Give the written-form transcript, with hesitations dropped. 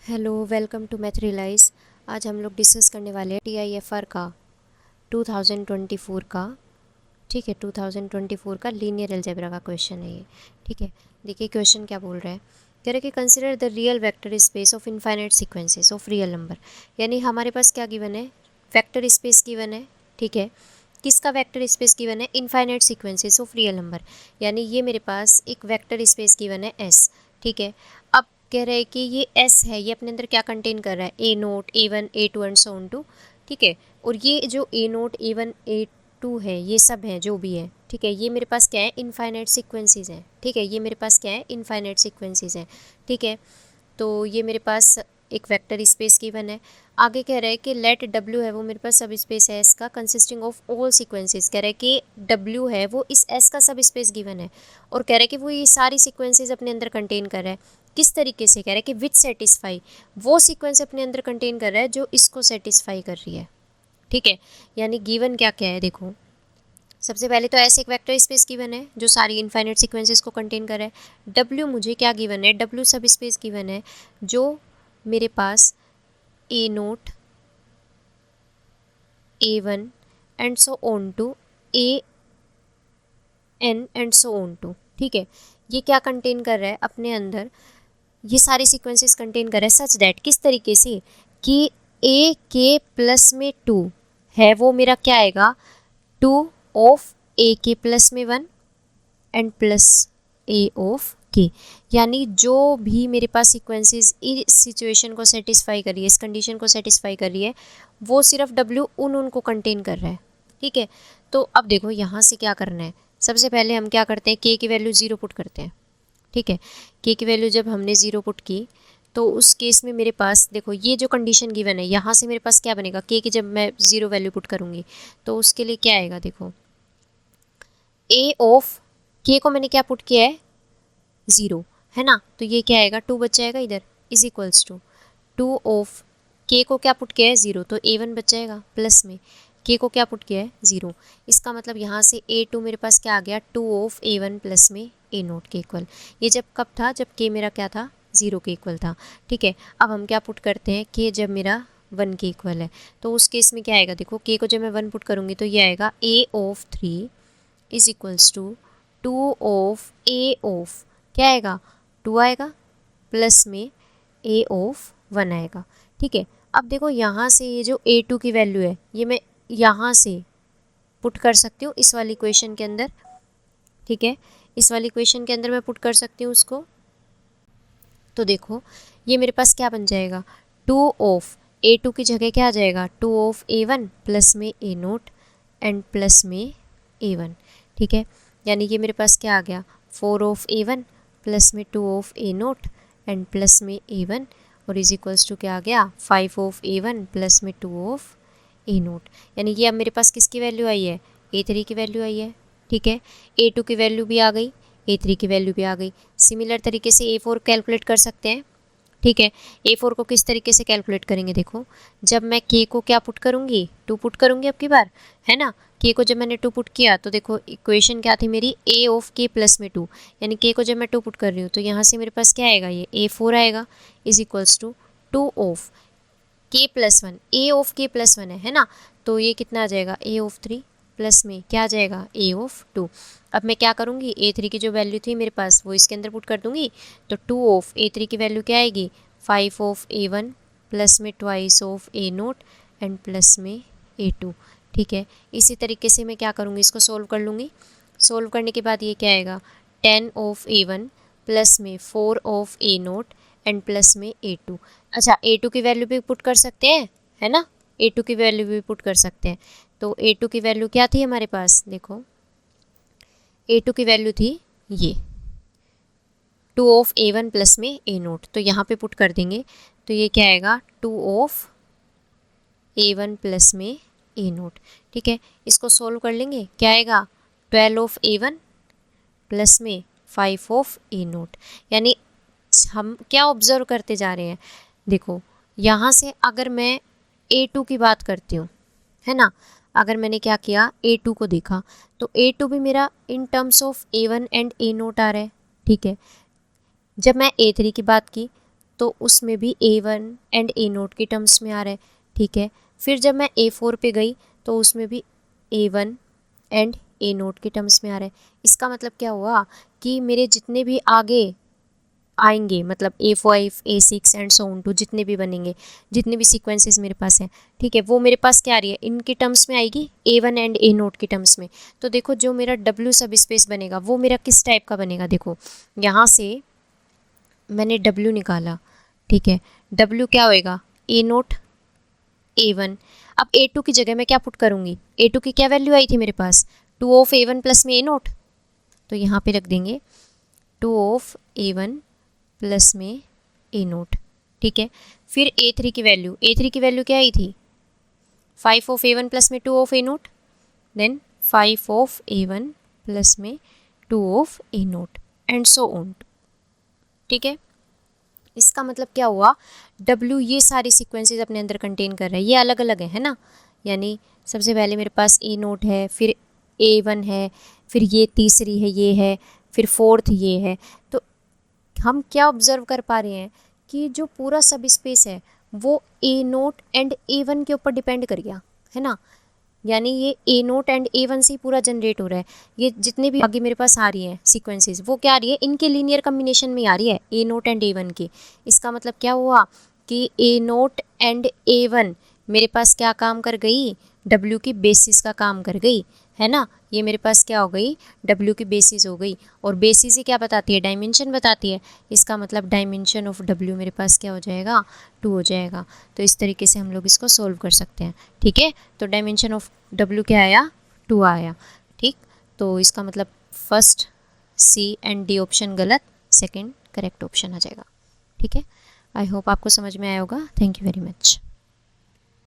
Hello, welcome to math realize. आज हम लोग डिस्कस करने वाले हैं TIFR का 2024 का। ठीक है, 2024 का लीनियर अलजेब्रा का क्वेश्चन है ये। ठीक है, देखिए क्वेश्चन क्या बोल रहा है। कह रहे कि consider the real vector space of infinite sequences of real number. यानी हमारे पास क्या गिवन है, वेक्टर स्पेस गिवन है। ठीक है, किसका वेक्टर स्पेस गिवन है, infinite sequences of real number. यानी ये मेरे पास एक वेक्टर स्पेस गिवन है S। ठीक है, अब कह रहे हैं कि ये S है, ये अपने अंदर क्या कंटेन कर रहा है, A0 A1 A2 and so on to. ठीक है, और ये जो A0 A1 A2 है, ये सब है जो भी है। ठीक है, ये मेरे पास क्या है, इनफाइनाइट सीक्वेंसेस हैं। ठीक है, ये मेरे पास क्या है, इनफाइनाइट सीक्वेंसेस हैं। ठीक है, तो ये मेरे पास एक वेक्टर स्पेस गिवन है। आगे कह रहा है कि लेट W है वो मेरे पास सब स्पेस है S का, कंसिस्टिंग ऑफ ऑल सीक्वेंसेस। कह रहा है कि W है वो इस S का सब स्पेस गिवन है, और कह रहा है कि वो ये सारी सीक्वेंसेस अपने अंदर कंटेन कर रहा है। किस तरीके से, कह रहा है कि विच सेटिस्फाई, वो सीक्वेंस अपने अंदर कंटेन कर रहा है जो इसको सेटिस्फाई कर रही है। ठीक है, यानी गिवन क्या क्या है, देखो सबसे पहले तो ऐसे एक वेक्टर स्पेस गिवन है जो सारी इनफाइनाइट सीक्वेंसेस को कंटेन कर रहा है। W मुझे क्या गिवन है, W सब स्पेस गिवन है जो मेरे पास A0 A1 and so on to AN and so on to. ठीक है, ये क्या कंटेन कर रहा है अपने अंदर, ये सारे सीक्वेंसेस कंटेन कर रहा है सच दैट, किस तरीके से कि A के प्लस में 2 है वो मेरा क्या आएगा, 2 ऑफ A के प्लस में 1 and plus A of K। यानी जो भी मेरे पास सीक्वेंसेस इस सिचुएशन को सेटिस्फाई कर रही है, इस कंडीशन को सेटिस्फाई कर रही है, वो सिर्फ W उनको कंटेन कर रहा है। ठीक है, तो अब देखो यहाँ से क्या करना है। सबसे पहले हम क्या करते हैं, K की वैल्यू 0 पुट करते हैं। ठीक है, K की वैल्यू जब हमने 0 पुट की तो उस केस में मेरे पास देखो ये जो कंडीशन गिवन है, यहाँ से मेरे पास क्या बनेगा, K की जब मैं 0 वैल्यू पुट करूँगी तो उसके लिए क्या आएगा, देखो A ऑफ K को मैंने क्या पुट किया है, 0 है ना, तो ये क्या आएगा, 2 बच जाएगा इधर, is equals to 2 of K को क्या पुट किया है, 0, तो A1 बच जाएगा, प्लस में K को क्या पुट किया है, 0। इसका मतलब यहाँ से A2 मेरे पास क्या आ गया, 2 ऑफ A1 प्लस में A0 के इक्वल। ये जब कब था, जब K मेरा क्या था, 0 के इक्वल था। ठीक है, अब हम क्या पुट करते हैं, K जब मेरा 1 के इक्वल है तो उस केस में क्या आएगा, देखो K को जब मैं 1 पुट करूँगी तो ये आएगा A of 3 is equals to 2 of A of क्या आएगा, 2 आएगा, प्लस में A ऑफ 1 आएगा। ठीक है, अब देखो यहाँ से ये जो A2 की वैल्यू है ये मैं यहाँ से पुट कर सकती हूँ इस वाली इक्वेशन के अंदर। ठीक है, इस वाली इक्वेशन के अंदर मैं पुट कर सकती हूँ उसको। तो देखो ये मेरे पास क्या बन जाएगा, 2 ऑफ A2 की जगह क्या आ जाएगा, 2 ऑफ A1 प्लस में A0 एंड प्लस में A1। ठीक है, यानी ये मेरे पास क्या आ गया, 4 ऑफ A1 प्लस में 2 ऑफ A0 एंड प्लस में A1, और इज इक्वल्स टू क्या आ गया, 5 ऑफ A1 प्लस में 2 ऑफ A0। यानी ये अब मेरे पास किसकी वैल्यू आई है, A3 की वैल्यू आई है। ठीक है, A2 की वैल्यू भी आ गई, A3 की वैल्यू भी आ गई। सिमिलर तरीके से A4 कैलकुलेट कर सकते हैं। ठीक है, A4 को किस तरीके से कैलकुलेट करेंगे, देखो जब मैं K को क्या पुट करूँगी, 2 पुट करूँगी अब की बार, है ना। K को जब मैंने 2 पुट किया तो देखो इक्वेशन क्या थी मेरी, A ऑफ K प्लस में 2, यानी K को जब मैं 2 पुट कर रही हूँ तो यहाँ से मेरे पास क्या आएगा, ये A4 आएगा, is equals to 2 of K plus 1, A of K plus 1 है ना, तो ये कितना आ जाएगा, A ऑफ 3 प्लस में क्या आ जाएगा, A ऑफ 2। अब मैं क्या करूँगी, A3 की जो वैल्यू थी मेरे पास वो इसके अंदर पुट कर दूँगी, तो 2 ऑफ A3 की वैल्यू क्या आएगी, 5 ऑफ A1 प्लस में twice of A0 and plus में A2। ठीक है, इसी तरीके से मैं क्या करूँगी, इसको सोल्व कर लूँगी। सोल्व करने के बाद ये क्या आएगा, 10 ऑफ A1 प्लस में 4 ऑफ A0 एंड प्लस में A2। अच्छा, A2 की वैल्यू भी पुट कर सकते हैं, है ना, A2 की वैल्यू भी पुट कर सकते हैं। तो A2 की वैल्यू क्या थी हमारे पास, देखो A2 की वैल्यू थी ये 2 ऑफ A1 प्लस में A0, तो यहाँ पे पुट कर देंगे तो ये क्या आएगा, 2 ऑफ A1 प्लस में A0। ठीक है, इसको सोल्व कर लेंगे, क्या आएगा, 12 ऑफ A1 प्लस में 5 ऑफ A0। यानी हम क्या ऑब्जर्व करते जा रहे हैं, देखो यहाँ से अगर मैं A2 की बात करती हूँ, है ना, अगर मैंने क्या किया, A2 को देखा तो A2 भी मेरा in terms of A1 and A0 आ रहा है। ठीक है, जब मैं A3 की बात की तो उसमें भी A1 एंड A0 की टर्म्स में आ रहा है, ठीक है। फिर जब मैं A4 पे गई तो उसमें भी A1 एंड A0 की टर्म्स में आ रहा है। इसका मतलब क्या हुआ कि मेरे जितने भी आगे आएंगे, मतलब A5 A6 and so on to, जितने भी बनेंगे, जितने भी सीक्वेंसेस मेरे पास हैं, ठीक है, वो मेरे पास क्या आ रही है, इनकी टर्म्स में आएगी, A1 एंड A0 की टर्म्स में। तो देखो जो मेरा W सब स्पेस बनेगा वो मेरा किस टाइप का बनेगा, देखो यहाँ से मैंने W निकाला, ठीक है, W क्या होएगा, A0 A1। अब A2 की जगह मैं क्या पुट करूँगी, A2 की क्या वैल्यू आई थी मेरे पास, 2 ऑफ A1 प्लस में A0, तो यहाँ पे रख देंगे 2 ऑफ A1 प्लस में A0, ठीक है। फिर A3 की वैल्यू क्या आई थी, 5 ऑफ A1 प्लस में 2 of A0, then 5 of A1 plus में 2 of A0 and so on, ठीक है। इसका मतलब क्या हुआ, W ये सारी सीक्वेंसेस अपने अंदर कंटेन कर रहा है, ये अलग अलग है ना, यानी सबसे पहले मेरे पास A0 है, फिर A1 है, फिर ये तीसरी है, ये है, फिर फोर्थ ये है। तो हम क्या ऑब्जर्व कर पा रहे हैं कि जो पूरा सब स्पेस है वो A0 एंड A1 के ऊपर डिपेंड कर गया है ना, यानी ये A0 एंड A1 से ही पूरा जनरेट हो रहा है। ये जितने भी आगे मेरे पास आ रही हैं सीक्वेंसेस वो क्या आ रही है, इनके लीनियर कम्बिनेशन में आ रही है, A0 एंड A1 की। इसका मतलब क्या हुआ कि A0 एंड A1 मेरे पास क्या काम कर गई, W की बेसिस का काम कर गई, है ना। ये मेरे पास क्या हो गई, W की बेसिस हो गई, और बेसिस ही क्या बताती है, डायमेंशन बताती है। इसका मतलब डायमेंशन ऑफ W मेरे पास क्या हो जाएगा, 2 हो जाएगा। तो इस तरीके से हम लोग इसको सोल्व कर सकते हैं, ठीक है। तो डायमेंशन ऑफ W क्या आया, 2 आया, ठीक। तो इसका मतलब first C and D option गलत, सेकेंड करेक्ट ऑप्शन आ जाएगा, ठीक है। आई होप आपको समझ में आया होगा। Thank you very much.